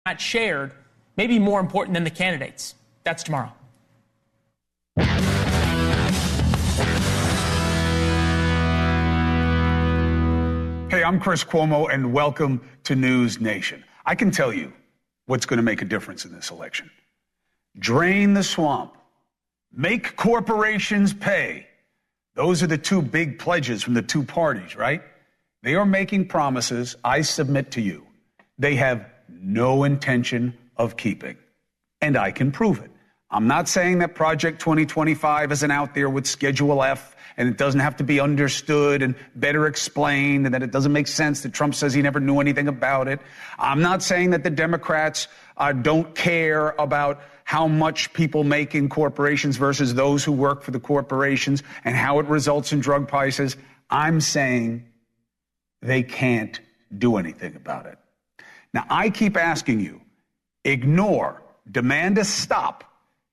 not shared may be more important than the candidates. That's tomorrow. Hey, I'm Chris Cuomo, and welcome to NewsNation. I can tell you what's going to make a difference in this election. Drain the swamp. Make corporations pay. Those are the two big pledges from the two parties, right? They are making promises, I submit to you, they have no intention of keeping. And I can prove it. I'm not saying that Project 2025 isn't out there with Schedule F and it doesn't have to be understood and better explained and that it doesn't make sense that Trump says he never knew anything about it. I'm not saying that the Democrats don't care about how much people make in corporations versus those who work for the corporations and how it results in drug prices. I'm saying they can't do anything about it. Now, I keep asking you, ignore, demand a stop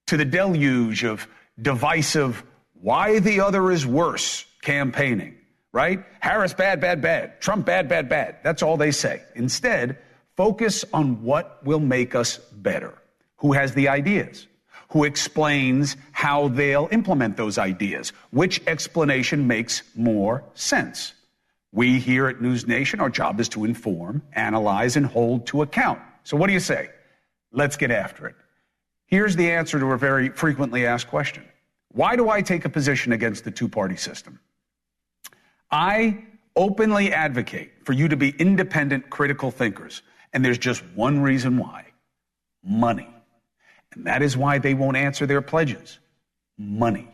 to the deluge of divisive, why the other is worse campaigning, right? Harris, bad, bad, bad. Trump, bad, bad, bad. That's all they say. Instead, focus on what will make us better. Who has the ideas? Who explains how they'll implement those ideas? Which explanation makes more sense? We here at NewsNation, our job is to inform, analyze, and hold to account. So what do you say? Let's get after it. Here's the answer to a very frequently asked question. Why do I take a position against the two-party system? I openly advocate for you to be independent, critical thinkers. And there's just one reason why. Money. And that is why they won't answer their pledges. Money.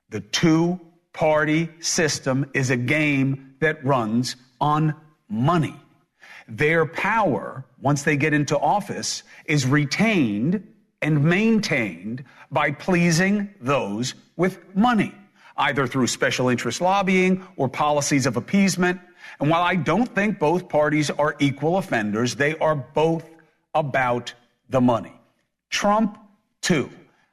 The two-party system is a game that runs on money. Their power, once they get into office, is retained and maintained by pleasing those with money, either through special interest lobbying or policies of appeasement. And while I don't think both parties are equal offenders, they are both about the money. Trump, too.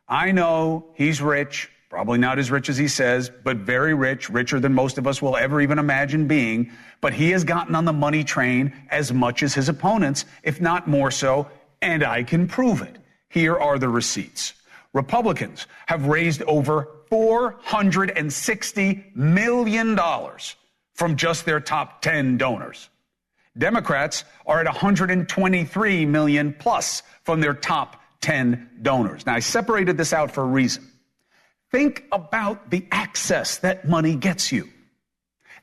I know he's rich, probably not as rich as he says, but very rich, richer than most of us will ever even imagine being. But he has gotten on the money train as much as his opponents, if not more so, and I can prove it. Here are the receipts. Republicans have raised over $460 million from just their top 10 donors. Democrats are at $123 million plus from their top 10 donors. Now, I separated this out for a reason. Think about the access that money gets you,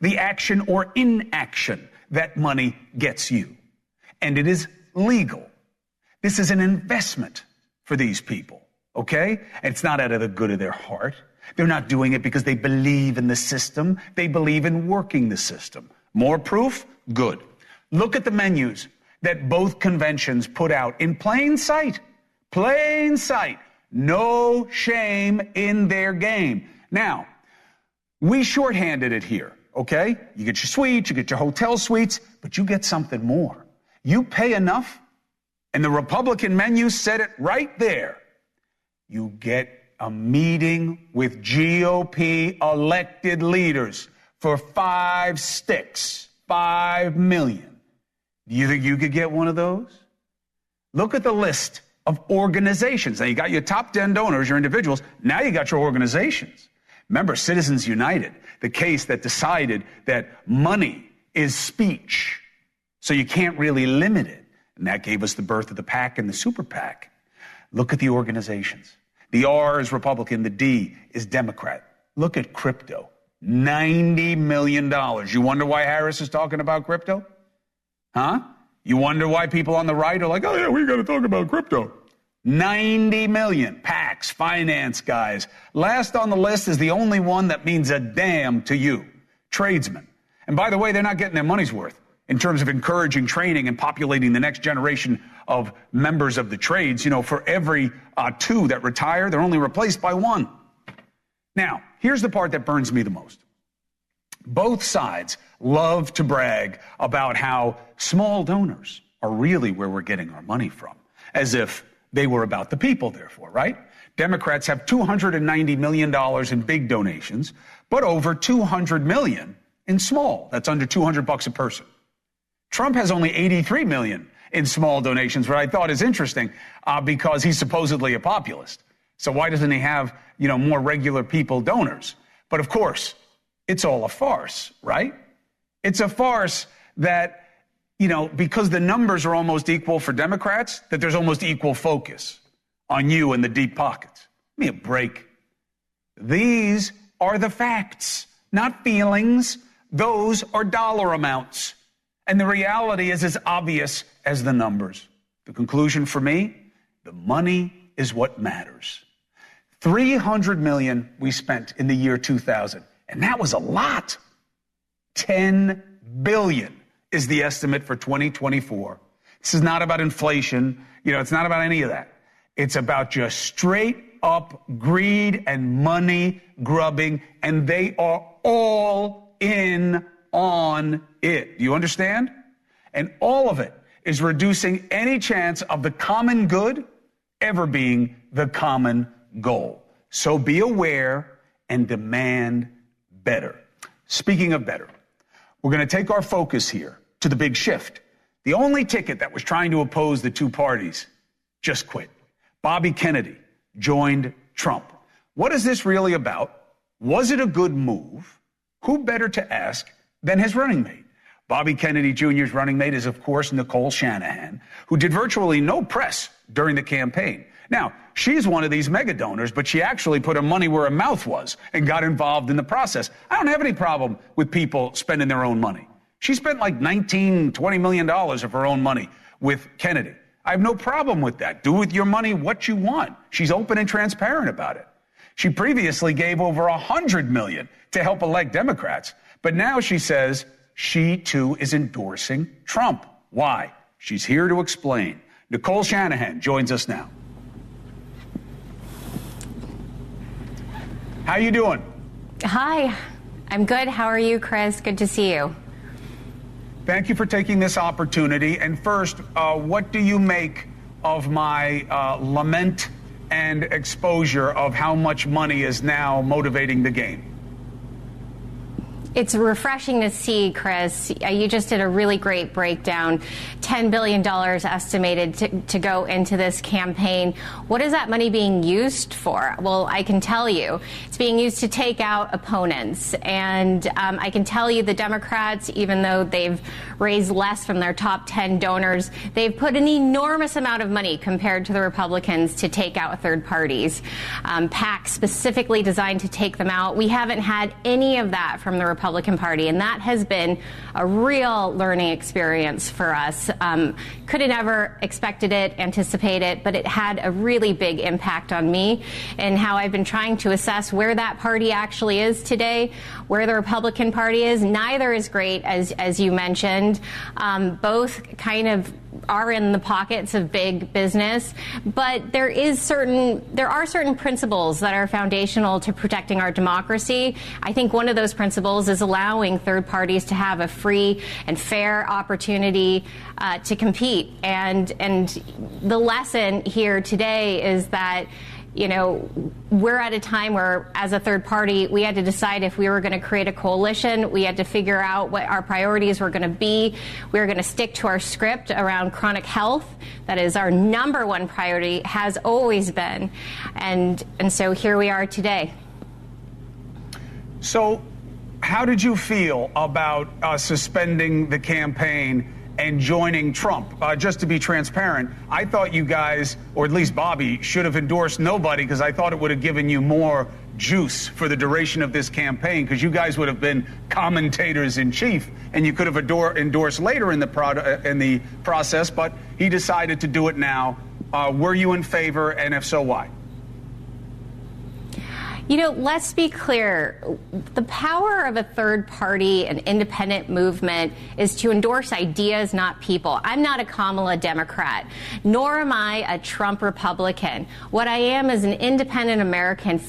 the action or inaction that money gets you. And it is legal. This is an investment for these people, okay? And it's not out of the good of their heart. They're not doing it because they believe in the system. They believe in working the system. More proof? Good. Look at the menus that both conventions put out in plain sight. Plain sight. No shame in their game. Now, we shorthanded it here, okay? You get your suites, you get your hotel suites, but you get something more. You pay enough, and the Republican menu said it right there. You get a meeting with GOP elected leaders for $5 million. Do you think you could get one of those? Look at the list of organizations. Now, you got your top 10 donors, your individuals. Now you got your organizations. Remember, Citizens United, the case that decided that money is speech, so you can't really limit it. And that gave us the birth of the PAC and the Super PAC. Look at the organizations. The R is Republican, the D is Democrat. Look at crypto, $90 million. You wonder why Harris is talking about crypto? Huh? You wonder why people on the right are like, oh yeah, we got to talk about crypto. 90 million, PACs, finance guys. Last on the list is the only one that means a damn to you, tradesmen. And by the way, they're not getting their money's worth in terms of encouraging training and populating the next generation of members of the trades. You know, for every two that retire, they're only replaced by one. Now, here's the part that burns me the most. Both sides love to brag about how small donors are really where we're getting our money from, as if they were about the people, therefore, right? Democrats have $290 million in big donations, but over $200 million in small. That's under $200 a person. Trump has only $83 million in small donations, what I thought is interesting because he's supposedly a populist. So why doesn't he have, more regular people donors? But of course, it's all a farce, right? It's a farce that, because the numbers are almost equal for Democrats, that there's almost equal focus on you and the deep pockets. Give me a break. These are the facts, not feelings. Those are dollar amounts. And the reality is as obvious as the numbers. The conclusion for me, the money is what matters. $300 million we spent in the year 2000, and that was a lot. $10 billion is the estimate for 2024. This is not about inflation. It's not about any of that. It's about just straight up greed and money grubbing, and they are all in on it. Do you understand? And all of it is reducing any chance of the common good ever being the common goal. So be aware and demand better. Speaking of better, we're going to take our focus here to the big shift. The only ticket that was trying to oppose the two parties just quit. Bobby Kennedy joined Trump. What is this really about? Was it a good move? Who better to ask than his running mate? Bobby Kennedy Jr.'s running mate is, of course, Nicole Shanahan, who did virtually no press during the campaign. Now, she's one of these mega donors, but she actually put her money where her mouth was and got involved in the process. I don't have any problem with people spending their own money. She spent like $20 million of her own money with Kennedy. I have no problem with that. Do with your money what you want. She's open and transparent about it. She previously gave over $100 million to help elect Democrats, but now she says she too is endorsing Trump. Why? She's here to explain. Nicole Shanahan joins us now. How you doing? Hi, I'm good. How are you, Chris? Good to see you. Thank you for taking this opportunity. And first, what do you make of my lament and exposure of how much money is now motivating the game? It's refreshing to see, Chris. You just did a really great breakdown. $10 billion estimated to go into this campaign. What is that money being used for? Well, I can tell you. It's being used to take out opponents. And I can tell you the Democrats, even though they've raised less from their top 10 donors, they've put an enormous amount of money compared to the Republicans to take out third parties. PACs specifically designed to take them out. We haven't had any of that from the Republican Party, and that has been a real learning experience for us. Could have never expected it, anticipate it, but it had a really big impact on me and how I've been trying to assess where that party actually is today, where the Republican Party is. Neither is great, as you mentioned. Both kind of are in the pockets of big business, but there are certain principles that are foundational to protecting our democracy. I think one of those principles is allowing third parties to have a free and fair opportunity to compete. And the lesson here today is that we're at a time where, as a third party, we had to decide if we were going to create a coalition. We had to figure out what our priorities were going to be. We were going to stick to our script around chronic health. That is our number one priority, has always been. And so here we are today. So how did you feel about suspending the campaign and joining Trump? Just to be transparent, I thought you guys, or at least Bobby, should have endorsed nobody because I thought it would have given you more juice for the duration of this campaign because you guys would have been commentators in chief and you could have endorsed later in the process, but he decided to do it now. Were you in favor, and if so, why? Let's be clear. The power of a third party, an independent movement, is to endorse ideas, not people. I'm not a Kamala Democrat, nor am I a Trump Republican. What I am is an independent American,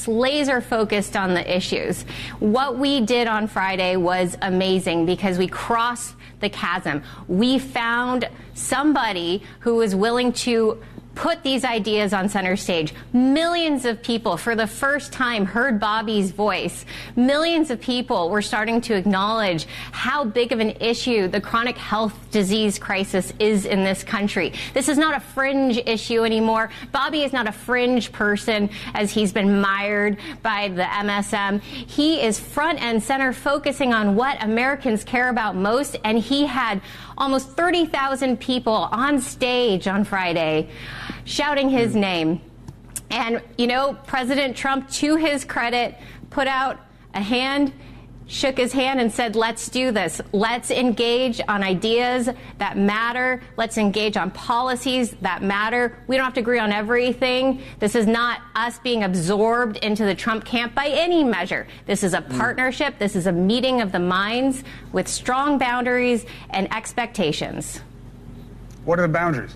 laser focused on the issues. What we did on Friday was amazing because we crossed the chasm. We found somebody who was willing to put these ideas on center stage. Millions of people, for the first time, heard Bobby's voice. Millions of people were starting to acknowledge how big of an issue the chronic health disease crisis is in this country. This is not a fringe issue anymore. Bobby is not a fringe person, as he's been mired by the MSM. He is front and center, focusing on what Americans care about most, and he had almost 30,000 people on stage on Friday shouting his name. And, you know, President Trump, to his credit, put out a hand, shook his hand and said, let's do this. Let's engage on ideas that matter. Let's engage on policies that matter. We don't have to agree on everything. This is not us being absorbed into the Trump camp by any measure. This is a partnership. This is a meeting of the minds with strong boundaries and expectations. What are the boundaries?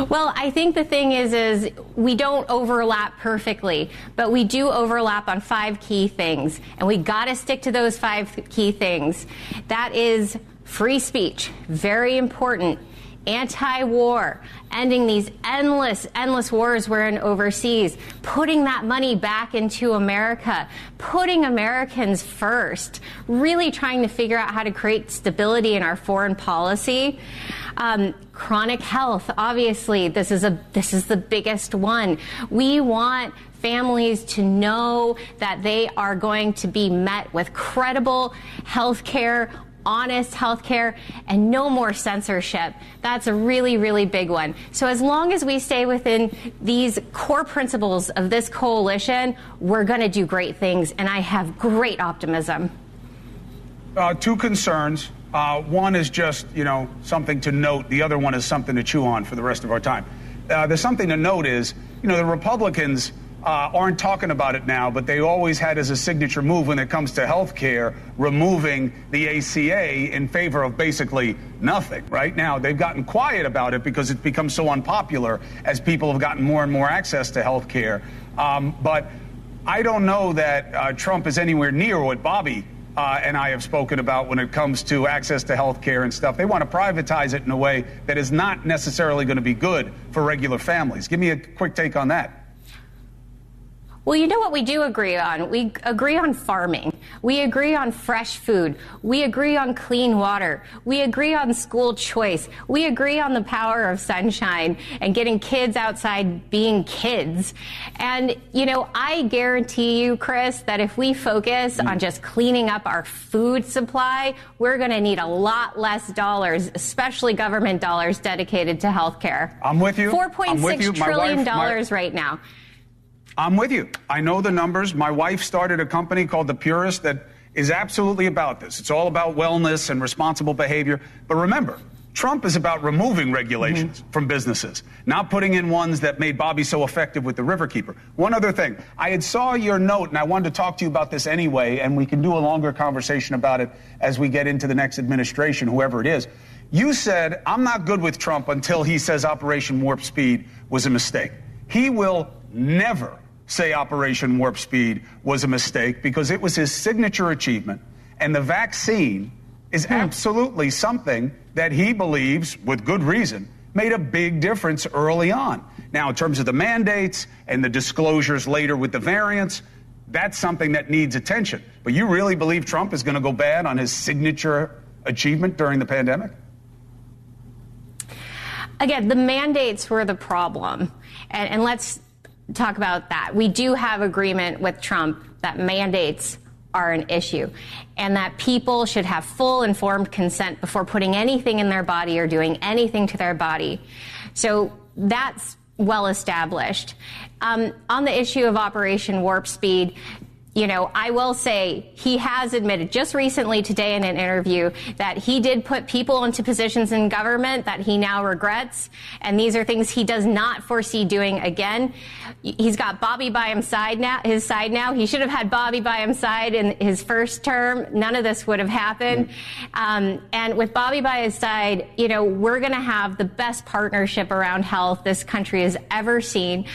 Well, I think the thing is we don't overlap perfectly, but we do overlap on 5 key things, and we got to stick to those 5 key things. That is free speech, very important. Anti-war, ending these endless wars we're in overseas, putting that money back into America, putting Americans first, really trying to figure out how to create stability in our foreign policy. Chronic health, obviously, this is the biggest one. We want families to know that they are going to be met with credible health care, honest health care, and no more censorship. That's a really, really big one. So as long as we stay within these core principles of this coalition, we're going to do great things, and I have great optimism. 2 concerns. One is just, something to note. The other one is something to chew on for the rest of our time. The something to note is, the Republicans aren't talking about it now, but they always had as a signature move when it comes to health care, removing the ACA in favor of basically nothing. Right now, they've gotten quiet about it because it's become so unpopular as people have gotten more and more access to health care. But I don't know that Trump is anywhere near what Bobby and I have spoken about when it comes to access to health care and stuff. They want to privatize it in a way that is not necessarily going to be good for regular families. Give me a quick take on that. Well, you know what we do agree on? We agree on farming. We agree on fresh food. We agree on clean water. We agree on school choice. We agree on the power of sunshine and getting kids outside being kids. And, I guarantee you, Chris, that if we focus on just cleaning up our food supply, we're going to need a lot less dollars, especially government dollars, dedicated to health care. I'm with you. $4.6 trillion right now. I'm with you. I know the numbers. My wife started a company called The Purist that is absolutely about this. It's all about wellness and responsible behavior. But remember, Trump is about removing regulations from businesses, not putting in ones that made Bobby so effective with the Riverkeeper. One other thing. I had saw your note, and I wanted to talk to you about this anyway, and we can do a longer conversation about it as we get into the next administration, whoever it is. You said, I'm not good with Trump until he says Operation Warp Speed was a mistake. He will never say Operation Warp Speed was a mistake because it was his signature achievement, and the vaccine is absolutely something that he believes, with good reason, made a big difference early on. Now, in terms of the mandates and the disclosures later with the variants, that's something that needs attention. But you really believe Trump is going to go bad on his signature achievement during the pandemic? Again, the mandates were the problem, and let's talk about that. We do have agreement with Trump that mandates are an issue and that people should have full informed consent before putting anything in their body or doing anything to their body. So that's well established. On the issue of Operation Warp Speed, I will say he has admitted just recently today in an interview that he did put people into positions in government that he now regrets. And these are things he does not foresee doing again. He's got Bobby by his side now. He should have had Bobby by his side in his first term. None of this would have happened. And with Bobby by his side, we're going to have the best partnership around health this country has ever seen.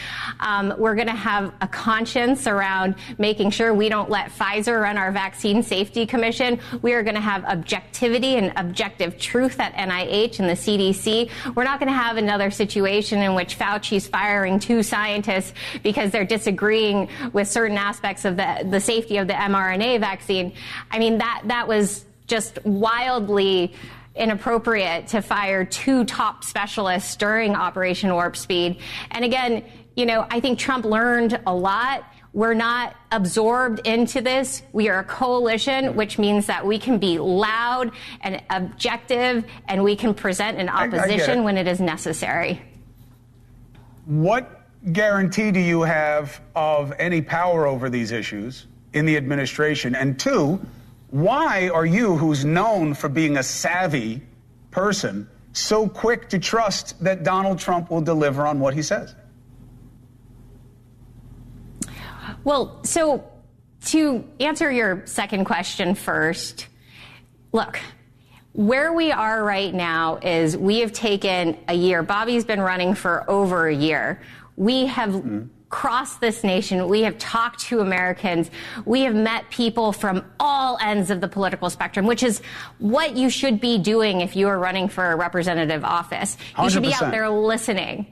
We're going to have a conscience around making sure sure we don't let Pfizer run our vaccine safety commission. We are going to have objectivity and objective truth at NIH and the CDC. We're not going to have another situation in which Fauci's firing 2 scientists because they're disagreeing with certain aspects of the safety of the mRNA vaccine. I mean, that was just wildly inappropriate to fire 2 top specialists during Operation Warp Speed. And again, I think Trump learned a lot. We're not absorbed into this. We are a coalition, which means that we can be loud and objective, and we can present an opposition when it is necessary. What guarantee do you have of any power over these issues in the administration? And 2, why are you, who's known for being a savvy person, so quick to trust that Donald Trump will deliver on what he says? Well, so to answer your second question first, look, where we are right now is we have taken a year. Bobby's been running for over a year. We have crossed this nation. We have talked to Americans. We have met people from all ends of the political spectrum, which is what you should be doing if you are running for a representative office. You 100%. should be out there listening.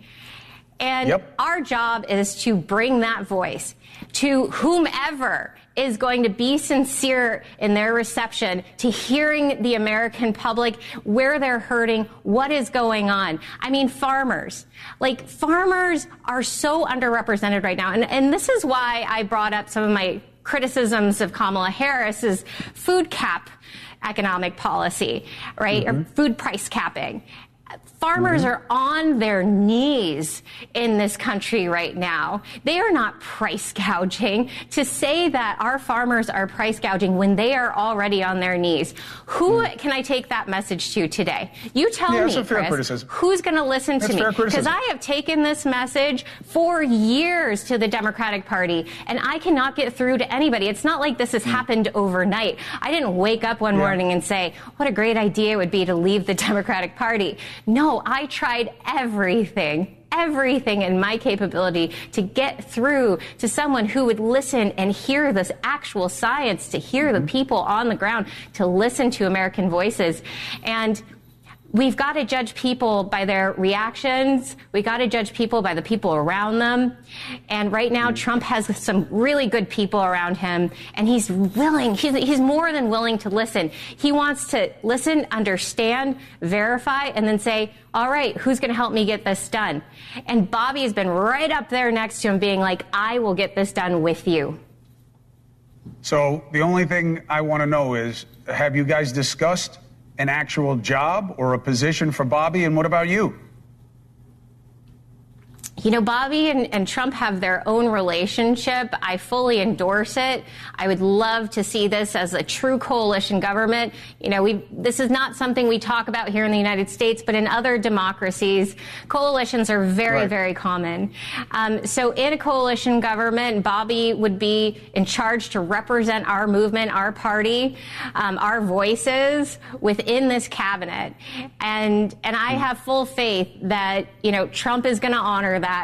And our job is to bring that voice to whomever is going to be sincere in their reception to hearing the American public, where they're hurting, what is going on. I mean, farmers are so underrepresented right now. And this is why I brought up some of my criticisms of Kamala Harris's food cap economic policy, right? Or food price capping. Farmers are on their knees in this country right now. They are not price gouging. To say that our farmers are price gouging when they are already on their knees, who can I take that message to today? You tell me, Chris, who's going to listen to me? Because I have taken this message for years to the Democratic Party, and I cannot get through to anybody. It's not like this has happened overnight. I didn't wake up one morning and say, what a great idea it would be to leave the Democratic Party. No, I tried everything in my capability to get through to someone who would listen and hear this actual science, to hear the people on the ground, to listen to American voices. And we've got to judge people by their reactions. We got to judge people by the people around them. And right now, Trump has some really good people around him, and he's more than willing to listen. He wants to listen, understand, verify, and then say, all right, who's going to help me get this done? And Bobby has been right up there next to him being like, I will get this done with you. So the only thing I want to know is, have you guys discussed an actual job or a position for Bobby? And what about you? You know, Bobby and Trump have their own relationship. I fully endorse it. I would love to see this as a true coalition government. You know, this is not something we talk about here in the United States, but in other democracies, coalitions are very, very common. So in a coalition government, Bobby would be in charge to represent our movement, our party, our voices within this cabinet. And I have full faith that, you know, Trump is going to honor that.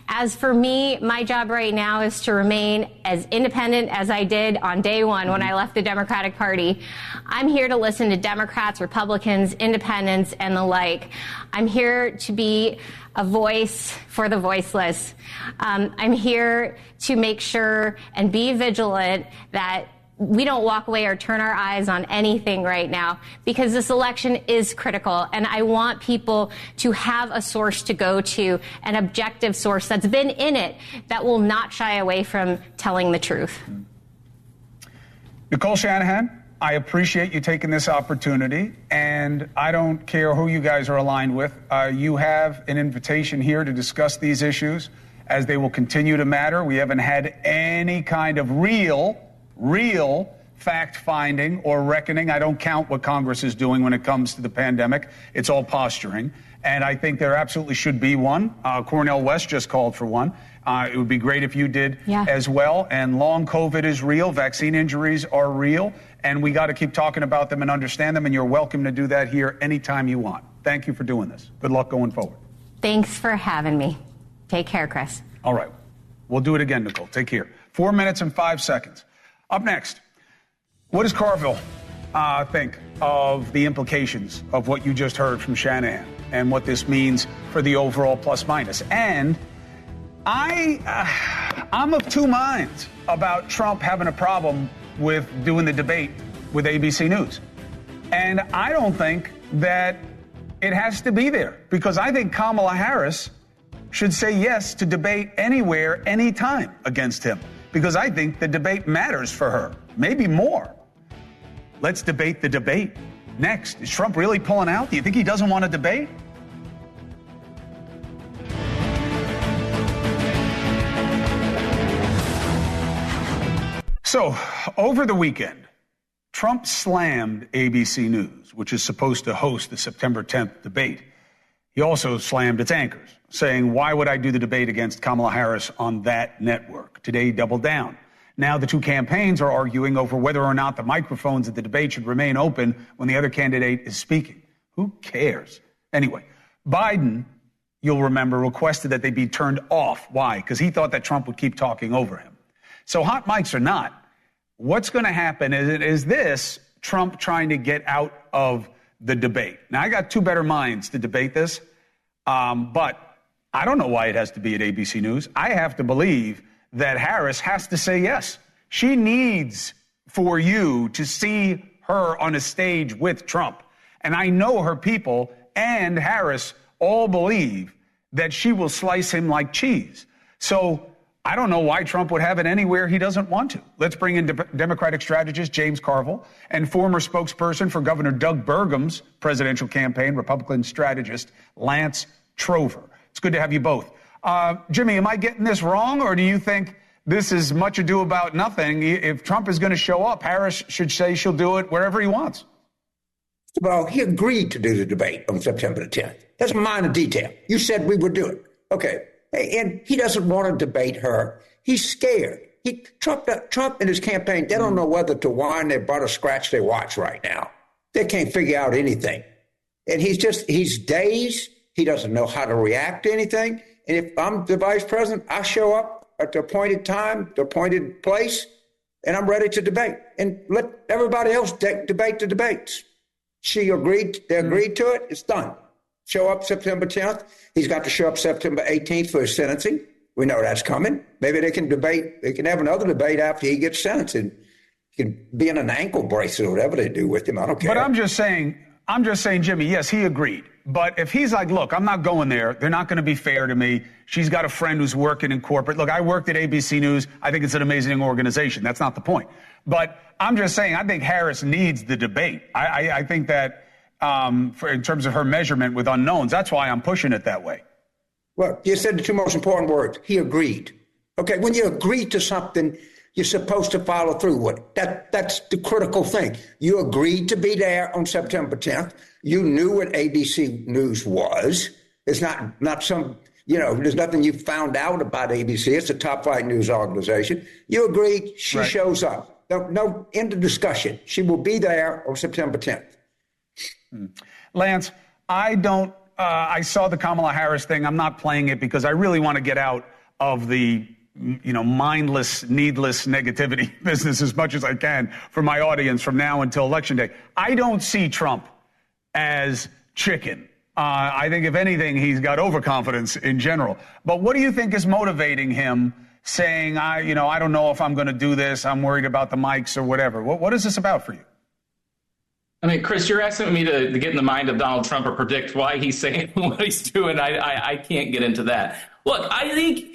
As for me, my job right now is to remain as independent as I did on day one when I left the Democratic Party. I'm here to listen to Democrats, Republicans, independents, and the like. I'm here to be a voice for the voiceless. I'm here to make sure and be vigilant that we don't walk away or turn our eyes on anything right now, because this election is critical. And I want people to have a source to go to, an objective source that's been in it, that will not shy away from telling the truth. Nicole Shanahan, I appreciate you taking this opportunity, and I don't care who you guys are aligned with. You have an invitation here to discuss these issues as they will continue to matter. We haven't had any kind of real fact-finding or reckoning. I don't count what Congress is doing when it comes to the pandemic. It's all posturing. And I think there absolutely should be one. Cornel West just called for one. It would be great if you did as well. And long COVID is real. Vaccine injuries are real. And we got to keep talking about them and understand them. And you're welcome to do that here anytime you want. Thank you for doing this. Good luck going forward. Thanks for having me. Take care, Chris. All right. We'll do it again, Nicole. Take care. 4 minutes and 5 seconds. Up next, what does Carville think of the implications of what you just heard from Shanahan and what this means for the overall plus minus? And I'm of two minds about Trump having a problem with doing the debate with ABC News. And I don't think that it has to be there, because I think Kamala Harris should say yes to debate anywhere, anytime against him, because I think the debate matters for her, maybe more. Let's debate the debate. Next, is Trump really pulling out? Do you think he doesn't want to debate? So, over the weekend, Trump slammed ABC News, which is supposed to host the September 10th debate. He also slammed its anchors, saying, why would I do the debate against Kamala Harris on that network? Today, he doubled down. Now the two campaigns are arguing over whether or not the microphones at the debate should remain open when the other candidate is speaking. Who cares? Anyway, Biden, you'll remember, requested that they be turned off. Why? Because he thought that Trump would keep talking over him. So hot mics or not, what's going to happen is this Trump trying to get out of the debate. Now, I got two better minds to debate this, but I don't know why it has to be at ABC News. I have to believe that Harris has to say yes. She needs for you to see her on a stage with Trump. And I know her people and Harris all believe that she will slice him like cheese. So I don't know why Trump would have it anywhere he doesn't want to. Let's bring in Democratic strategist James Carville and former spokesperson for Governor Doug Burgum's presidential campaign, Republican strategist Lance Trover. It's good to have you both. Jimmy, am I getting this wrong, or do you think this is much ado about nothing? If Trump is going to show up, Harris should say she'll do it wherever he wants. Well, he agreed to do the debate on September the 10th. That's a minor detail. You said we would do it. Okay. And he doesn't want to debate her. He's scared. Trump and his campaign, they don't know whether to whine their butt or scratch their watch right now. They can't figure out anything. And he's dazed. He doesn't know how to react to anything. And if I'm the vice president, I show up at the appointed time, the appointed place, and I'm ready to debate. And let everybody else debate the debates. They agreed to it. It's done. Show up September 10th. He's got to show up September 18th for his sentencing. We know that's coming. Maybe they can debate. They can have another debate after he gets sentenced, and he can be in an ankle bracelet or whatever they do with him. I don't care. But I'm just saying, Jimmy, yes, he agreed. But if he's like, look, I'm not going there. They're not going to be fair to me. She's got a friend who's working in corporate. Look, I worked at ABC News. I think it's an amazing organization. That's not the point. But I'm just saying, I think Harris needs the debate. I think that in terms of her measurement with unknowns, that's why I'm pushing it that way. Well, you said the two most important words. He agreed. Okay, when you agree to something, you're supposed to follow through with it. That's the critical thing. You agreed to be there on September 10th. You knew what ABC News was. It's not some, there's nothing you found out about ABC. It's a top flight news organization. You agreed. She right. shows up. No end of discussion. She will be there on September 10th. Lance, I saw the Kamala Harris thing. I'm not playing it because I really want to get out of the, mindless, needless negativity business as much as I can for my audience from now until Election Day. I don't see Trump as chicken. I think, if anything, he's got overconfidence in general. But what do you think is motivating him saying, I don't know if I'm going to do this. I'm worried about the mics or whatever. What is this about for you? I mean, Chris, you're asking me to get in the mind of Donald Trump or predict why he's saying what he's doing. I can't get into that. Look, I think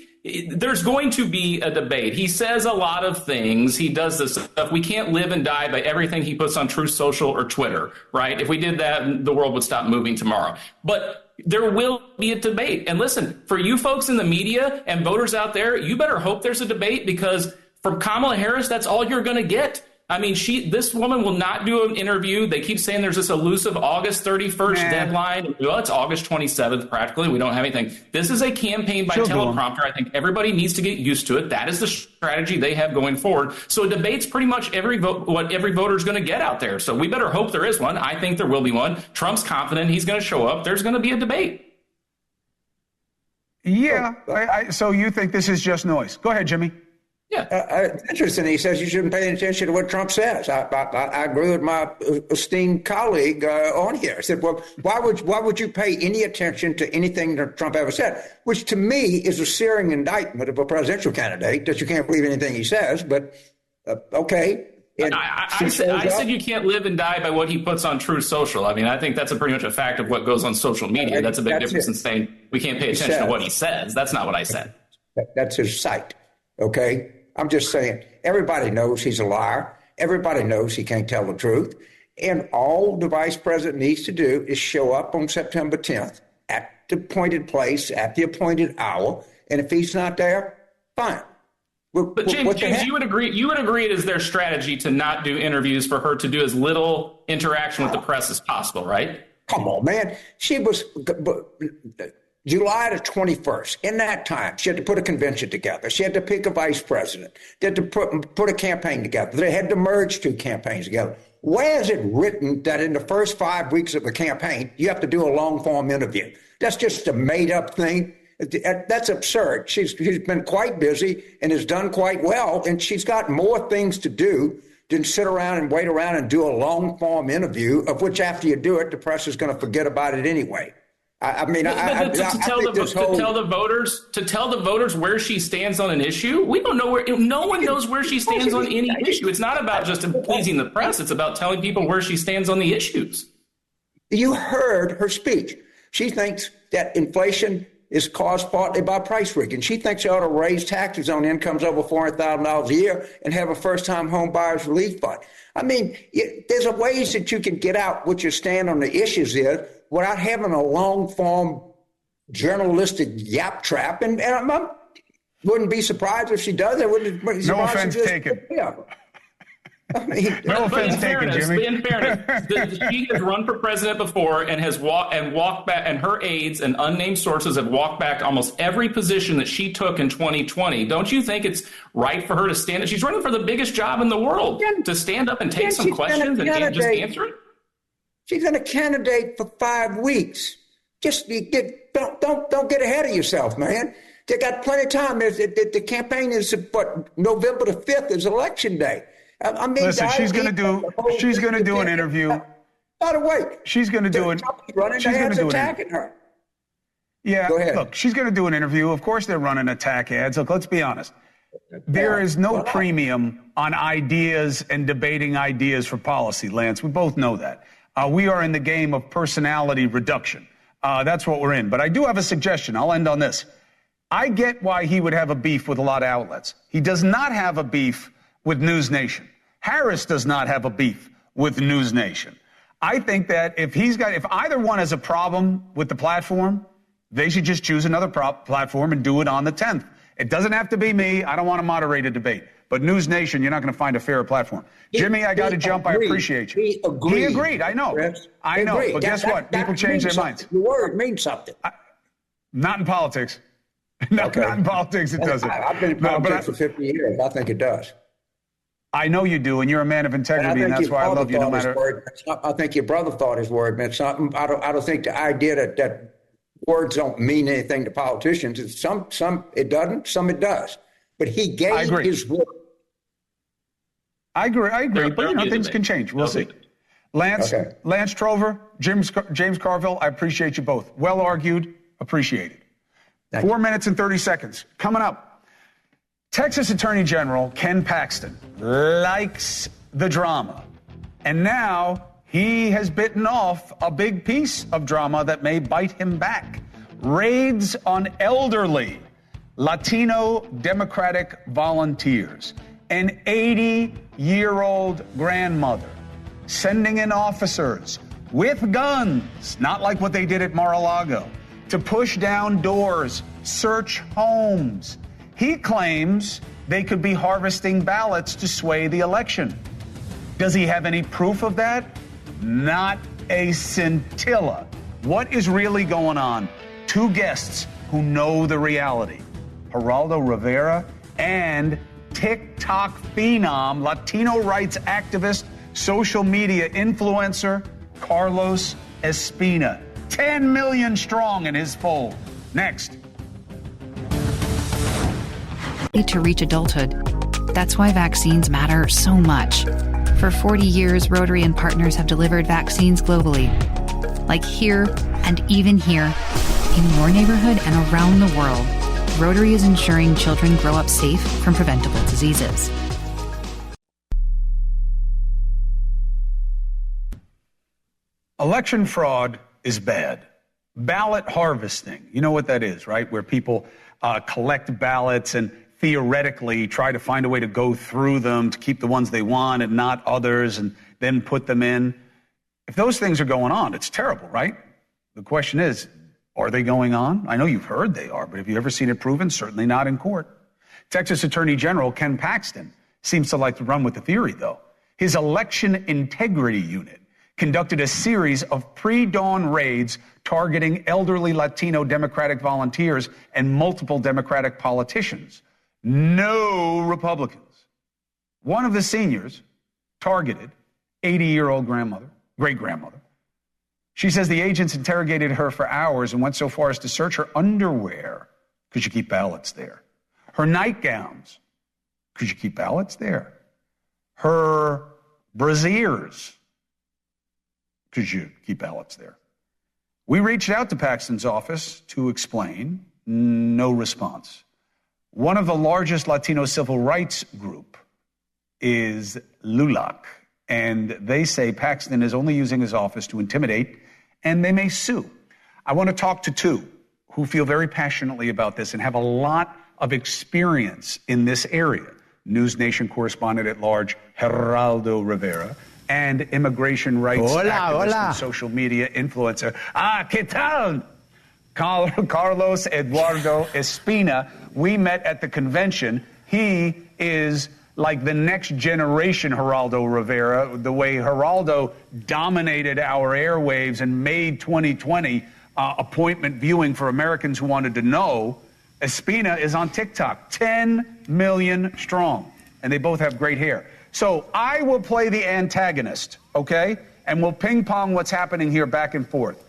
there's going to be a debate. He says a lot of things. He does this stuff. We can't live and die by everything he puts on Truth Social or Twitter, right? If we did that, the world would stop moving tomorrow. But there will be a debate. And listen, for you folks in the media and voters out there, you better hope there's a debate, because from Kamala Harris, that's all you're going to get. I mean, this woman will not do an interview. They keep saying there's this elusive August 31st deadline. Well, it's August 27th, practically. We don't have anything. This is a campaign by teleprompter. I think everybody needs to get used to it. That is the strategy they have going forward. So a debate's pretty much what every voter is going to get out there. So we better hope there is one. I think there will be one. Trump's confident he's going to show up. There's going to be a debate. Yeah. So you think this is just noise? Go ahead, Jimmy. Yeah. Interesting. He says you shouldn't pay attention to what Trump says. I agree with my esteemed colleague on here. I said, well, why would you pay any attention to anything that Trump ever said? Which to me is a searing indictment of a presidential candidate that you can't believe anything he says. But okay. I said you can't live and die by what he puts on Truth Social. I mean, I think that's pretty much a fact of what goes on social media. That's a big difference than saying we can't pay attention to what he says. That's not what I said. That's his site. Okay. I'm just saying, everybody knows he's a liar. Everybody knows he can't tell the truth. And all the vice president needs to do is show up on September 10th at the appointed place, at the appointed hour. And if he's not there, fine. But James, you would agree it is their strategy to not do interviews, for her to do as little interaction with the press as possible, right? Come on, man. She was July the 21st. In that time, she had to put a convention together. She had to pick a vice president. They had to put a campaign together. They had to merge two campaigns together. Where is it written that in the first 5 weeks of the campaign, you have to do a long-form interview? That's just a made-up thing. That's absurd. She's been quite busy and has done quite well, and she's got more things to do than sit around and wait around and do a long-form interview, of which after you do it, the press is going to forget about it anyway. To tell the voters where she stands on an issue, we don't know where. No one knows where she stands on any issue. It's not about just pleasing the press. It's about telling people where she stands on the issues. You heard her speech. She thinks that inflation is caused partly by price rigging. She thinks she ought to raise taxes on incomes over $400,000 a year and have a first-time home buyers relief fund. I mean, there's ways that you can get out what your stand on the issues is without having a long-form journalistic yap trap. And I wouldn't be surprised if she does. No offense taken. Yeah. I mean, no offense taken, Jimmy. In fairness, she has run for president before and has walked back, and her aides and unnamed sources have walked back almost every position that she took in 2020. Don't you think it's right for her to stand up? She's running for the biggget job in the world, to stand up and take some questions and just answer it. She's been a candidate for 5 weeks. Don't get ahead of yourself, man. They got plenty of time. The campaign is November the 5th is election day. I mean, listen, she's going to do an interview. By the way, she's going to do it. Running ads attacking her. Yeah, look, she's going to do an interview. Of course, they're running attack ads. Look, let's be honest. There is no premium on ideas and debating ideas for policy, Lance. We both know that. We are in the game of personality reduction. That's what we're in. But I do have a suggestion. I'll end on this. I get why he would have a beef with a lot of outlets. He does not have a beef with NewsNation. Harris does not have a beef with NewsNation. I think that if either one has a problem with the platform, they should just choose another platform and do it on the 10th. It doesn't have to be me. I don't want to moderate a debate. But NewsNation, you're not going to find a fairer platform. Jimmy, I got to jump. I appreciate you. He agreed. I know. Chris, I know. But guess what? People change their minds. The word means something. Not in politics. Not in politics, it doesn't. I've been in politics for 50 years. I think it does. I know you do, and you're a man of integrity, and that's why I love you no matter. I think your brother thought his word meant something. I don't think the idea that words don't mean anything to politicians. Some it doesn't, some it does. But he gave his word. I agree. But things can change. We'll see. Lance Trover, James Carville, I appreciate you both. Well argued, appreciated. 4 minutes and 30 seconds. Coming up. Texas Attorney General Ken Paxton likes the drama, and now he has bitten off a big piece of drama that may bite him back. Raids on elderly Latino Democratic volunteers. An 80-year-old grandmother sending in officers with guns, not like what they did at Mar-a-Lago, to push down doors, search homes. He claims they could be harvesting ballots to sway the election. Does he have any proof of that? Not a scintilla. What is really going on? Two guests who know the reality. Geraldo Rivera and TikTok phenom, Latino rights activist, social media influencer, Carlos Espina. 10 million strong in his fold. Next. To reach adulthood. That's why vaccines matter so much. For 40 years, Rotary and partners have delivered vaccines globally. Like here and even here, in your neighborhood and around the world, Rotary is ensuring children grow up safe from preventable diseases. Election fraud is bad. Ballot harvesting, you know what that is, right? Where people collect ballots and theoretically try to find a way to go through them to keep the ones they want and not others and then put them in. If those things are going on, it's terrible, right? The question is, are they going on? I know you've heard they are, but have you ever seen it proven? Certainly not in court. Texas Attorney General Ken Paxton seems to like to run with the theory, though. His election integrity unit conducted a series of pre-dawn raids targeting elderly Latino Democratic volunteers and multiple Democratic politicians. No Republicans. One of the seniors targeted 80-year-old great-grandmother. She says the agents interrogated her for hours and went so far as to search her underwear. Could you keep ballots there? Her nightgowns. Could you keep ballots there? Her brassieres. Could you keep ballots there? We reached out to Paxton's office to explain. No response. One of the largest Latino civil rights group is LULAC, and they say Paxton is only using his office to intimidate, and they may sue. I want to talk to two who feel very passionately about this and have a lot of experience in this area. NewsNation correspondent at large, Geraldo Rivera, and immigration rights activist and social media influencer. ¿Qué tal? Carlos Eduardo Espina. We met at the convention. He is like the next generation Geraldo Rivera, the way Geraldo dominated our airwaves and made 2020 appointment viewing for Americans who wanted to know. Espina is on TikTok, 10 million strong, and they both have great hair. So I will play the antagonist, okay? And we'll ping pong what's happening here back and forth.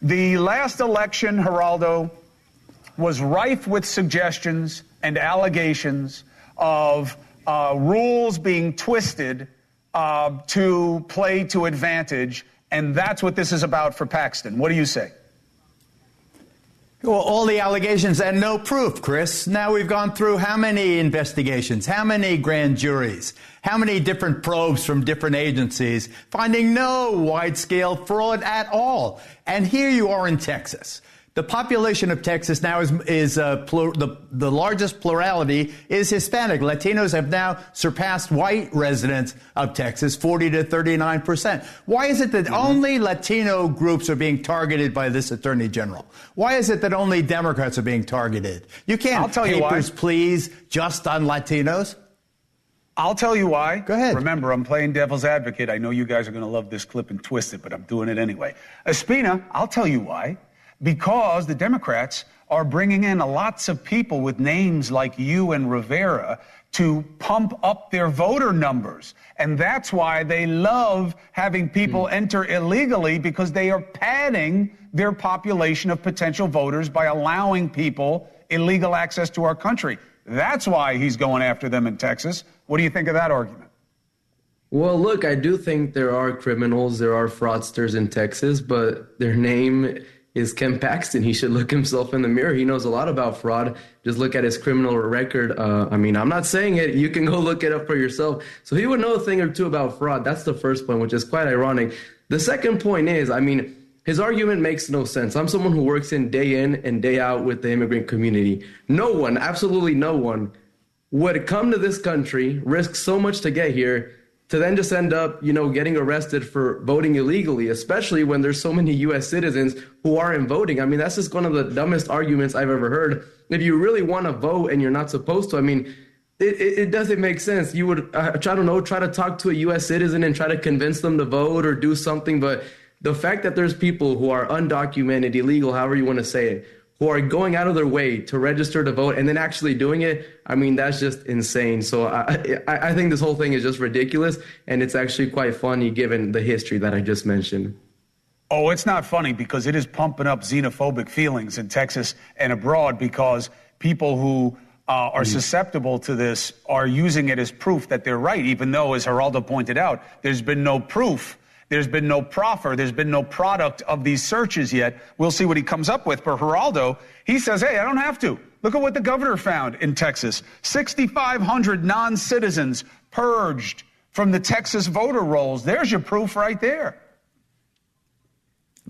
The last election, Geraldo, was rife with suggestions and allegations of rules being twisted to play to advantage, and that's what this is about for Paxton. What do you say? Well, all the allegations and no proof, Chris. Now we've gone through how many investigations, how many grand juries, how many different probes from different agencies, finding no wide-scale fraud at all. And here you are in Texas. The population of Texas now is the largest plurality is Hispanic. Latinos have now surpassed white residents of Texas, 40 to 39%. Why is it that only Latino groups are being targeted by this attorney general? Why is it that only Democrats are being targeted? You can't, I'll tell you papers, why. please, just on Latinos. I'll tell you why. Go ahead. Remember, I'm playing devil's advocate. I know you guys are going to love this clip and twist it, but I'm doing it anyway. Espina, I'll tell you why. Because the Democrats are bringing in lots of people with names like you and Rivera to pump up their voter numbers. And that's why they love having people enter illegally, because they are padding their population of potential voters by allowing people illegal access to our country. That's why he's going after them in Texas. What do you think of that argument? Well, look, I do think there are criminals, there are fraudsters in Texas, but their name is Ken Paxton. He should look himself in the mirror. He knows a lot about fraud. Just look at his criminal record. I mean, I'm not saying it. You can go look it up for yourself. So he would know a thing or two about fraud. That's the first point, which is quite ironic. The second point is, I mean, his argument makes no sense. I'm someone who works in and day out with the immigrant community. No one, absolutely no one, would come to this country, risk so much to get here, to then just end up, getting arrested for voting illegally, especially when there's so many U.S. citizens who aren't voting. I mean, that's just one of the dumbest arguments I've ever heard. If you really want to vote and you're not supposed to, I mean, it doesn't make sense. You would, try to talk to a U.S. citizen and try to convince them to vote or do something. But the fact that there's people who are undocumented, illegal, however you want to say it, who are going out of their way to register to vote and then actually doing it, I mean, that's just insane. So I think this whole thing is just ridiculous, and it's actually quite funny given the history that I just mentioned. Oh, it's not funny because it is pumping up xenophobic feelings in Texas and abroad, because people who are susceptible to this are using it as proof that they're right, even though, as Geraldo pointed out, there's been no proof. There's been no proffer. There's been no product of these searches yet. We'll see what he comes up with. But Geraldo, he says, hey, I don't have to. Look at what the governor found in Texas. 6,500 non-citizens purged from the Texas voter rolls. There's your proof right there.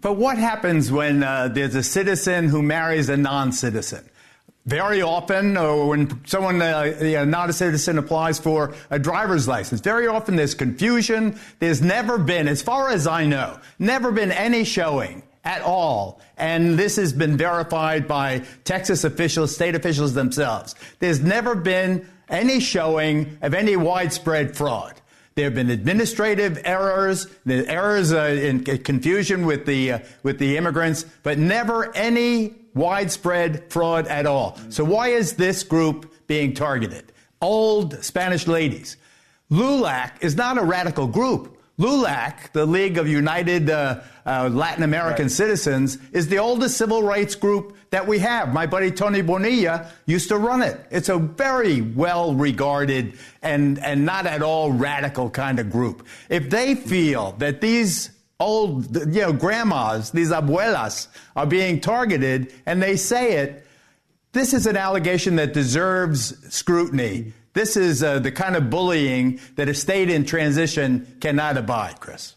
But what happens when there's a citizen who marries a non-citizen? Very often, or when someone, not a citizen, applies for a driver's license, very often there's confusion. There's never been, as far as I know, never been any showing at all. And this has been verified by Texas officials, state officials themselves. There's never been any showing of any widespread fraud. There have been administrative errors, the errors in confusion with the immigrants, but never any widespread fraud at all. So why is this group being targeted? Old Spanish ladies. LULAC is not a radical group. LULAC, the League of United Latin American Citizens, is the oldest civil rights group that we have. My buddy Tony Bonilla used to run it. It's a very well-regarded and not at all radical kind of group. If they feel that these old, grandmas, these abuelas, are being targeted, and they say it, this is an allegation that deserves scrutiny. This is the kind of bullying that a state in transition cannot abide, Chris.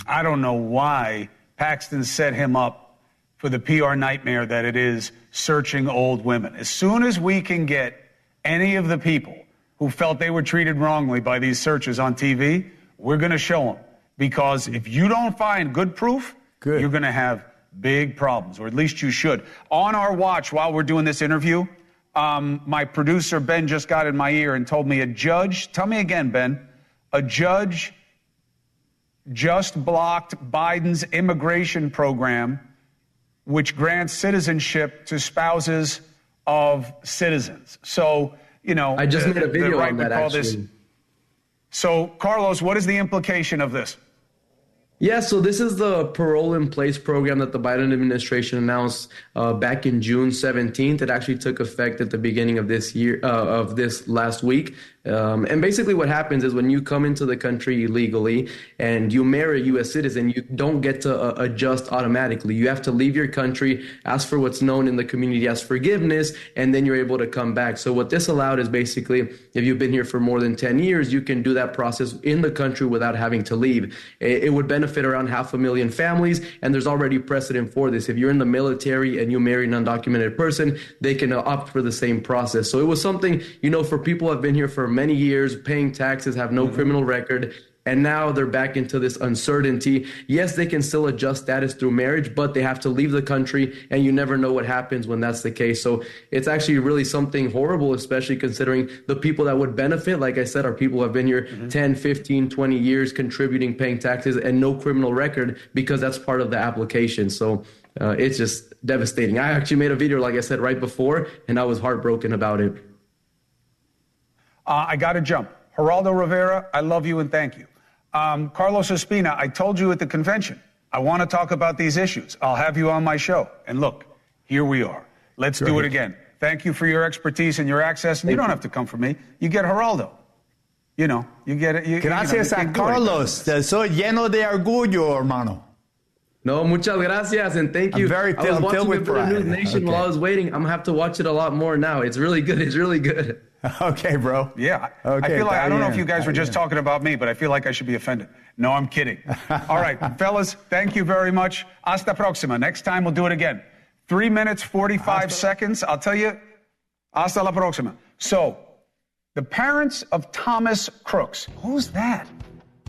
I don't know why Paxton set him up for the PR nightmare that it is searching old women. As soon as we can get any of the people who felt they were treated wrongly by these searches on TV, we're going to show them. Because if you don't find good proof, you're going to have big problems, or at least you should. On our watch, while we're doing this interview, my producer, Ben, just got in my ear and told me a judge, tell me again, Ben, a judge just blocked Biden's immigration program, which grants citizenship to spouses of citizens. So, I just made a video on that, actually. So, Carlos, what is the implication of this? Yeah, so this is the parole in place program that the Biden administration announced back in June 17th. It actually took effect at the beginning of this year, of this last week. And basically what happens is when you come into the country illegally and you marry a U.S. citizen, you don't get to adjust automatically. You have to leave your country, ask for what's known in the community as forgiveness, and then you're able to come back. So what this allowed is basically if you've been here for more than 10 years, you can do that process in the country without having to leave. It would benefit around 500,000 families, and there's already precedent for this. If you're in the military and you marry an undocumented person, they can opt for the same process. So it was something, for people who have been here for many years, paying taxes, have no criminal record, and now they're back into this uncertainty. Yes, they can still adjust status through marriage, but they have to leave the country, and you never know what happens when that's the case. So it's actually really something horrible, especially considering the people that would benefit, like I said, are people who have been here 10, 15, 20 years, contributing, paying taxes, and no criminal record because that's part of the application. So it's just devastating. I actually made a video, like I said, right before, and I was heartbroken about it. I got to jump. Geraldo Rivera, I love you and thank you. Carlos Ospina, I told you at the convention, I want to talk about these issues. I'll have you on my show. And look, here we are. Let's do it again. Thank you for your expertise and your access. And you don't have to come from me. You get Geraldo. You get it. Gracias a Carlos. Soy lleno de orgullo, hermano. No, muchas gracias, and thank you. I was watching with the News Nation while I was waiting. I'm going to have to watch it a lot more now. It's really good. It's really good. Okay, bro. Yeah. Okay, I feel like, I don't know if you guys were just talking about me, but I feel like I should be offended. No, I'm kidding. All right, fellas, thank you very much. Hasta próxima. Next time, we'll do it again. 3 minutes, 45 seconds. I'll tell you. Hasta la próxima. So, the parents of Thomas Crooks. Who's that?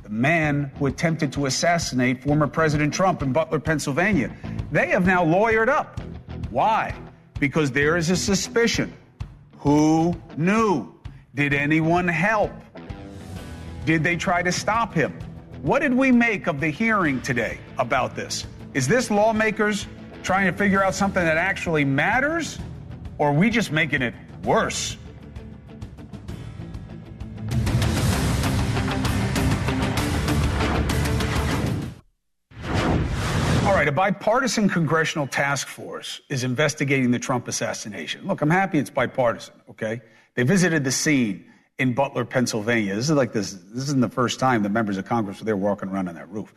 The man who attempted to assassinate former President Trump in Butler, Pennsylvania. They have now lawyered up. Why? Because there is a suspicion. Who knew? Did anyone help? Did they try to stop him? What did we make of the hearing today about this? Is this lawmakers trying to figure out something that actually matters? Or are we just making it worse? All right. right, a bipartisan congressional task force is investigating the Trump assassination. Look, I'm happy it's bipartisan, okay? They visited the scene in Butler, Pennsylvania. This isn't the first time the members of Congress were there walking around on that roof.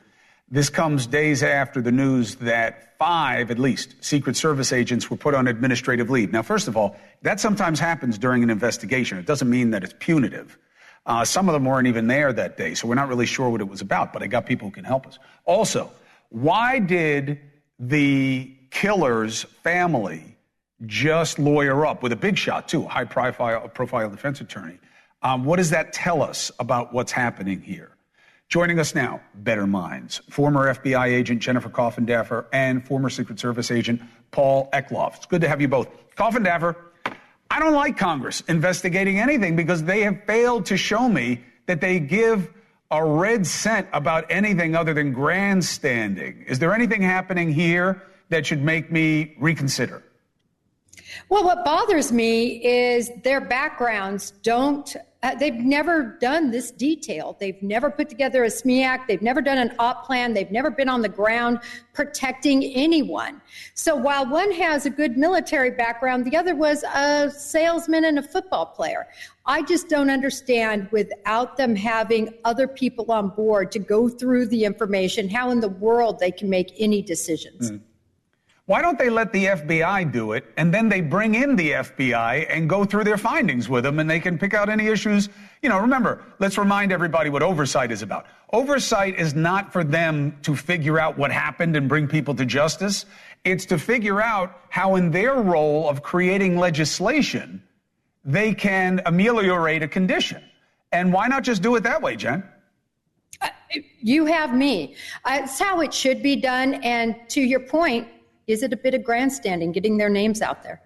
This comes days after the news that 5, at least, Secret Service agents were put on administrative leave. Now, first of all, that sometimes happens during an investigation. It doesn't mean that it's punitive. Some of them weren't even there that day, so we're not really sure what it was about, but I got people who can help us. Also, why did the killer's family just lawyer up with a big shot, too, a high-profile defense attorney? What does that tell us about what's happening here? Joining us now, better minds, former FBI agent Jennifer Coffindaffer and former Secret Service agent Paul Eklof. It's good to have you both. Coffindaffer, I don't like Congress investigating anything because they have failed to show me that they give a red cent about anything other than grandstanding. Is there anything happening here that should make me reconsider? Well, what bothers me is their backgrounds they've never done this detail. They've never put together a SMEAC. They've never done an op plan. They've never been on the ground protecting anyone. So while one has a good military background, the other was a salesman and a football player. I just don't understand, without them having other people on board to go through the information, how in the world they can make any decisions. Why don't they let the FBI do it, and then they bring in the FBI and go through their findings with them, and they can pick out any issues? You know, remember, let's remind everybody what oversight is about. Oversight is not for them to figure out what happened and bring people to justice. It's to figure out how, in their role of creating legislation, they can ameliorate a condition. And why not just do it that way, Jen? You have me. It's how it should be done. And to your point, is it a bit of grandstanding, getting their names out there?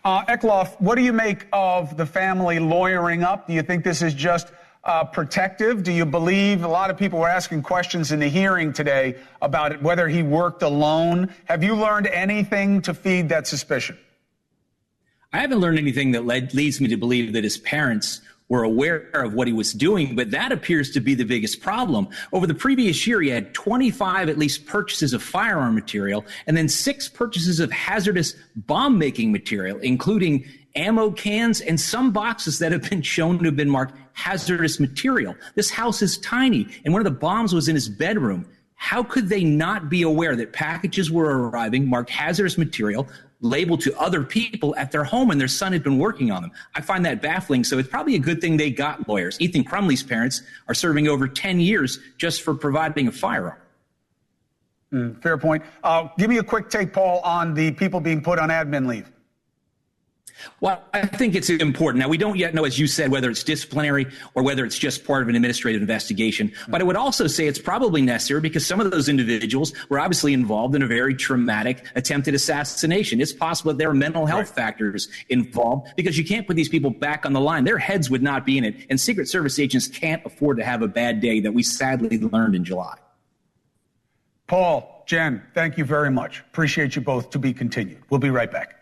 Eklof, what do you make of the family lawyering up? Do you think this is just protective? Do you believe, a lot of people were asking questions in the hearing today about whether he worked alone? Have you learned anything to feed that suspicion? I haven't learned anything that leads me to believe that his parents were aware of what he was doing, but that appears to be the biggest problem. Over the previous year, he had 25 at least purchases of firearm material and then 6 purchases of hazardous bomb-making material, including ammo cans and some boxes that have been shown to have been marked hazardous material. This house is tiny, and one of the bombs was in his bedroom. How could they not be aware that packages were arriving marked hazardous material, labeled to other people at their home, and their son had been working on them? I find that baffling, so it's probably a good thing they got lawyers. Ethan Crumley's parents are serving over 10 years just for providing a firearm. Fair point. Give me a quick take, Paul, on the people being put on admin leave. Well, I think it's important. Now, we don't yet know, as you said, whether it's disciplinary or whether it's just part of an administrative investigation. But I would also say it's probably necessary because some of those individuals were obviously involved in a very traumatic attempted assassination. It's possible that there are mental health factors involved because you can't put these people back on the line. Their heads would not be in it. And Secret Service agents can't afford to have a bad day that we sadly learned in July. Paul, Jen, thank you very much. Appreciate you both. To be continued. We'll be right back.